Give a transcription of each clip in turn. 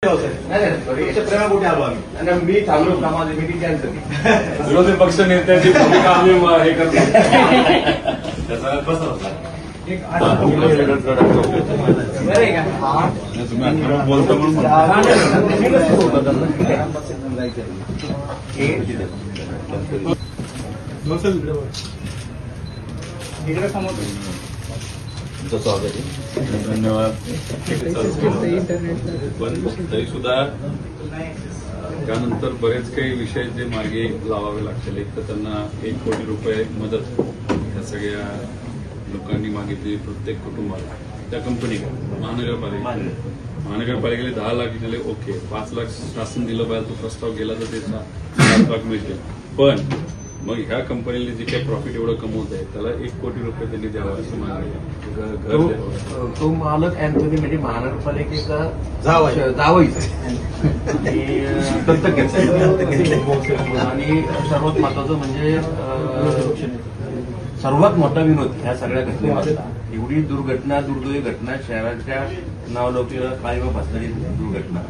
प्रेमापोटी आलो आम्ही आणि मी थांबलो का माझी मीटिंग कॅन्सल. विरोधी पक्ष नेत्याची भूमिका आम्ही हे करतो. त्याचा बसला बोलतो म्हणून धन्यवाद. पण तरी सुद्धा त्यानंतर बरेच काही विषय जे मार्गी लावावे लागतील. एक तर त्यांना 1 कोटी रुपये मदत ह्या सगळ्या लोकांनी मागितली प्रत्येक कुटुंबाला. त्या कंपनीला महानगरपालिकेला 10 लाख दिले, ओके. 5 लाख शासन दिलं पाहिजे, तो प्रस्ताव गेला तर ते 7 लाख मिळतील. पण मग ह्या कंपनीने जे काही प्रॉफिट एवढं कमवत आहे त्याला 1 कोटी रुपये त्यांनी द्यावं असं मागणी. तो मालक अँथोनी म्हणजे महानगरपालिकेचा जावईच आहे आणि सर्वात महत्वाचं म्हणजे सर्वात मोठा विनोद ह्या सगळ्या घटनेला एवढी दुर्दैवी घटना शहराच्या नावलौकिकला काळीमा फासणारी दुर्घटना.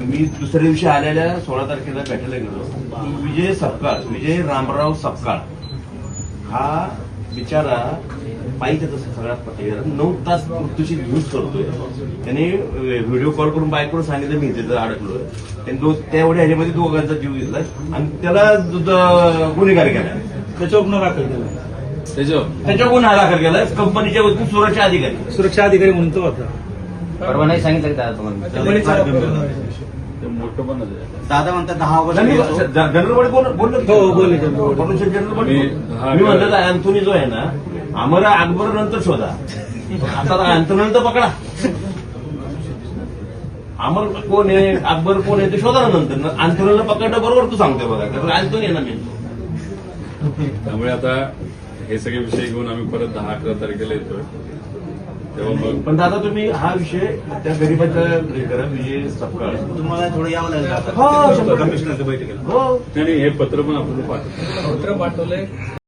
मी दुसऱ्या दिवशी आलेल्या 16 तारखेला भेटायला गेलो. विजय रामराव सपकाळ हा बिचारा पायी त्याचा सगळ्यात पटेल 9 तास मृत्यूशी यूज करतोय. त्याने व्हिडिओ कॉल करून बायकोला सांगितलं मी तिथं अडकलोय. त्यांनी तेवढ्या ह्याच्यामध्ये दोघांचा जीव घेतला आणि त्याला गुन्हेगार केला. त्याच्यावर गुन्हा दाखल केला. त्याच्यावर गुन्हा दाखल केला कंपनीच्या वतीने सुरक्षा अधिकारी म्हणून तो होता. परवा नाही सांगितलं का तुम्हाला? मोठं पण दादा म्हणतात 10 ऑगस्ट जनरल बॉडी बोललो मी म्हणलं अँथोनी जो आहे ना आम्हाला अकबर नंतर शोधा, आता अँथोनी नंतर पकडा. अमर कोण आहे अकबर कोण आहे ते शोधा नंतर. अँथोनीला पकडलं बरोबर तू सांगतोय बघा, कारण अँथोनी आहे ना मी. त्यामुळे आता हे सगळे विषय घेऊन आम्ही परत 10-11 तारखेला येतोय. तेव्हा मग पण दादा तुम्ही हा विषय त्या गरीबाच्या करा. विजय सपकाळ तुम्हाला थोडं यावं लागेल कमिशनरच्या बैठकीला. हो आणि हे पत्र पण आपण पाठवतो. पत्र पाठवलंय.